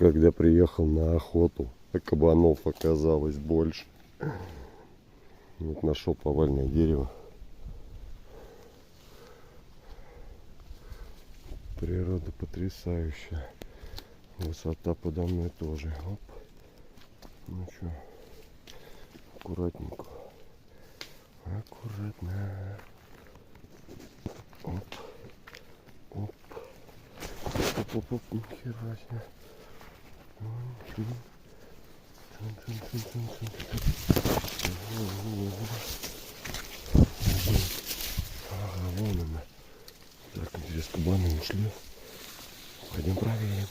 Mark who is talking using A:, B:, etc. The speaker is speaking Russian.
A: когда приехал на охоту, а кабанов оказалось больше. Вот нашел поваленное дерево. Природа потрясающая. Высота подо мной тоже. Оп. Ну что, аккуратненько. Аккуратно. Оп. Оп. Оп-оп-оп. Нихера себе. Ага, вон она. Так, интересно, кабаны ушли. Пойдем проверим.